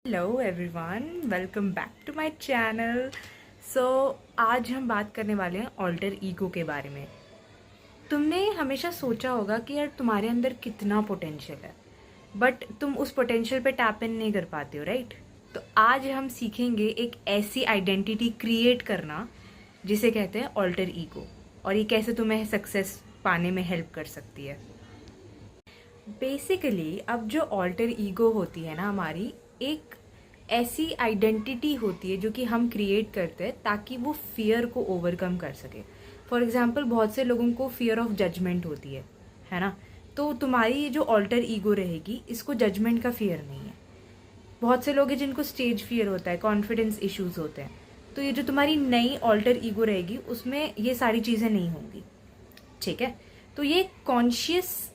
Hello everyone, welcome back to my channel. So आज हम बात करने वाले हैं ऑल्टर ईगो के बारे में। तुमने हमेशा सोचा होगा कि यार तुम्हारे अंदर कितना पोटेंशियल है, बट तुम उस पोटेंशियल पे टैप इन नहीं कर पाते हो, राइट? तो आज हम सीखेंगे एक ऐसी आइडेंटिटी क्रिएट करना जिसे कहते हैं ऑल्टर ईगो, और ये कैसे तुम्हें सक्सेस पाने में हेल्प कर सकती है। बेसिकली अब जो ऑल्टर ईगो होती है ना, हमारी एक ऐसी आइडेंटिटी होती है जो कि हम क्रिएट करते हैं ताकि वो फियर को ओवरकम कर सके। फॉर एग्जांपल, बहुत से लोगों को फियर ऑफ जजमेंट होती है ना? तो तुम्हारी ये जो ऑल्टर ईगो रहेगी, इसको जजमेंट का फियर नहीं है। बहुत से लोग हैं जिनको स्टेज फियर होता है, कॉन्फिडेंस इश्यूज होते हैं। तो ये जो तुम्हारी नई ऑल्टर ईगो रहेगी उसमें ये सारी चीज़ें नहीं होंगी, ठीक है? तो ये कॉन्शियस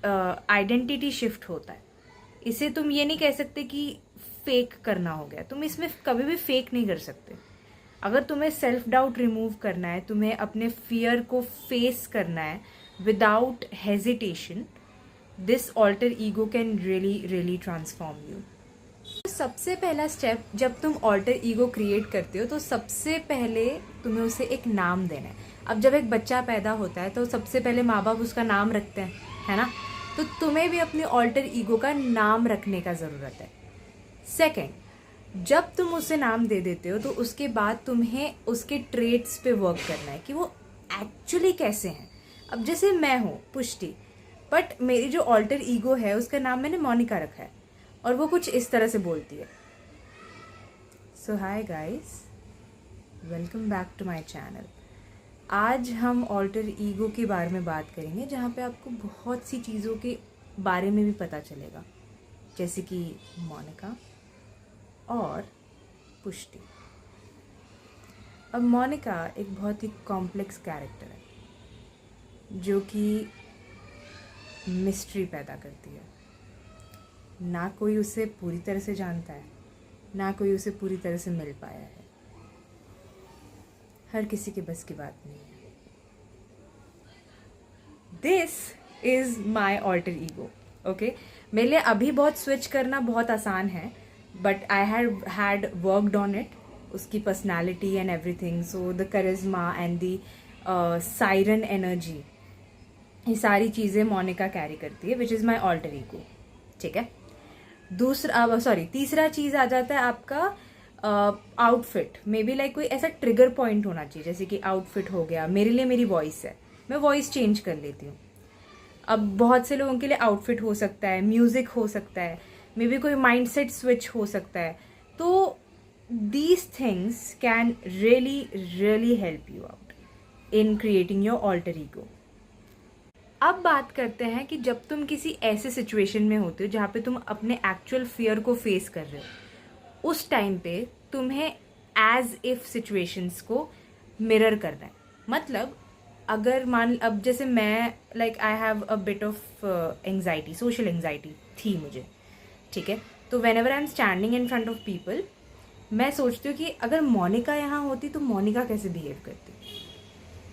आइडेंटिटी शिफ्ट होता है। इसे तुम ये नहीं कह सकते कि फेक करना हो गया। तुम इसमें कभी भी फेक नहीं कर सकते। अगर तुम्हें सेल्फ डाउट रिमूव करना है, तुम्हें अपने फियर को फेस करना है without hesitation, this alter ego can really really transform you. सबसे पहला स्टेप, जब तुम ऑल्टर ईगो क्रिएट करते हो तो सबसे पहले तुम्हें उसे एक नाम देना है। अब जब एक बच्चा पैदा होता है तो सबसे पहले माँ बाप उसका नाम रखते हैं, है ना? तो तुम्हें भी अपने ऑल्टर ईगो का नाम रखने का ज़रूरत है। सेकेंड, जब तुम उसे नाम दे देते हो तो उसके बाद तुम्हें उसके ट्रेट्स पे वर्क करना है कि वो एक्चुअली कैसे हैं। अब जैसे मैं हूँ पुष्टि, बट मेरी जो ऑल्टर ईगो है उसका नाम मैंने मोनिका रखा है, और वो कुछ इस तरह से बोलती है। So hi guys, welcome back to my channel. आज हम ऑल्टर ईगो के बारे में बात करेंगे, जहाँ पे आपको बहुत सी चीज़ों के बारे में भी पता चलेगा, जैसे कि मोनिका और पुष्टि। अब मोनिका एक बहुत ही कॉम्प्लेक्स कैरेक्टर है जो कि मिस्ट्री पैदा करती है। ना कोई उसे पूरी तरह से जानता है, ना कोई उसे पूरी तरह से मिल पाया है। हर किसी के बस की बात नहीं है। This is my alter ego, okay? मेरे लिए अभी बहुत स्विच करना बहुत आसान है, but I had worked on it, उसकी personality and everything. So the charisma and the siren energy, ये सारी चीज़ें मोनिका कैरी करती है, which is my alter ego, ठीक है? तीसरा चीज़ आ जाता है आपका आउटफिट। मे बी लाइक कोई ऐसा ट्रिगर पॉइंट होना चाहिए, जैसे कि आउटफिट हो गया। मेरे लिए मेरी वॉइस है, मैं वॉइस चेंज कर लेती हूँ। अब बहुत से लोगों के लिए आउटफिट हो सकता है, म्यूजिक हो सकता है, मे बी कोई माइंडसेट स्विच हो सकता है। तो these things can really really help you out in creating your alter ego. अब बात करते हैं कि जब तुम किसी ऐसे सिचुएशन में होते हो जहाँ पे तुम अपने एक्चुअल फियर को फेस कर रहे हो, उस टाइम पे तुम्हें एज इफ सिचुएशंस को मिरर करना है। मतलब अगर अब जैसे मैं like I have a bit of anxiety, social anxiety थी मुझे, ठीक है? तो when ever I am standing in front of people, मैं सोचती हूँ कि अगर मोनिका यहाँ होती तो मोनिका कैसे बिहेव करती।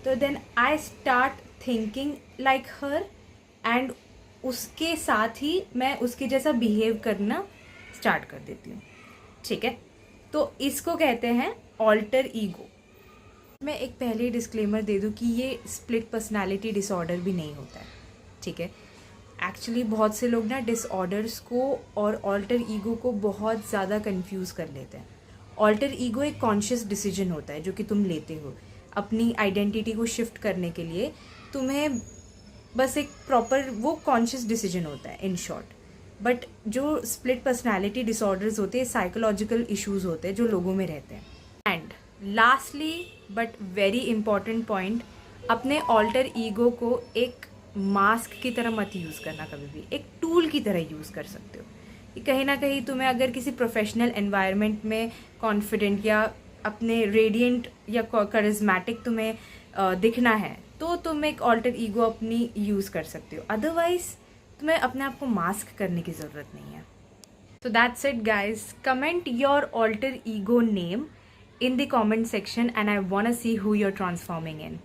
तो then I start thinking like her, and उसके साथ ही मैं उसके जैसा बिहेव करना स्टार्ट कर देती हूँ, ठीक है? तो इसको कहते हैं ऑल्टर ईगो। मैं एक पहले ही डिस्क्लेमर दे दूँ कि ये स्प्लिट पर्सनालिटी डिसऑर्डर भी नहीं होता है, ठीक है? एक्चुअली बहुत से लोग ना डिसऑर्डर्स को और ऑल्टर ईगो को बहुत ज़्यादा कंफ्यूज कर लेते हैं। ऑल्टर ईगो एक कॉन्शियस डिसीजन होता है जो कि तुम लेते हो अपनी आइडेंटिटी को शिफ्ट करने के लिए। तुम्हें बस एक प्रॉपर वो कॉन्शियस डिसीजन होता है, इन शॉर्ट। बट जो स्प्लिट पर्सनालिटी डिसऑर्डर्स होते हैं, साइकोलॉजिकल इश्यूज होते हैं जो लोगों में रहते हैं। And lastly but very important point, अपने ऑल्टर ईगो को एक मास्क की तरह मत यूज़ करना, कभी भी एक टूल की तरह यूज़ कर सकते हो। कि कहीं ना कहीं तुम्हें अगर किसी प्रोफेशनल एनवायरनमेंट में कॉन्फिडेंट या अपने रेडिएंट या करिज्मेटिक तुम्हें दिखना है, तो तुम एक ऑल्टर ईगो अपनी यूज़ कर सकते हो। अदरवाइज तुम्हें अपने आप को मास्क करने की ज़रूरत नहीं है। So that's it guys. Comment your alter ego name in the comment section and I wanna see who you're transforming in.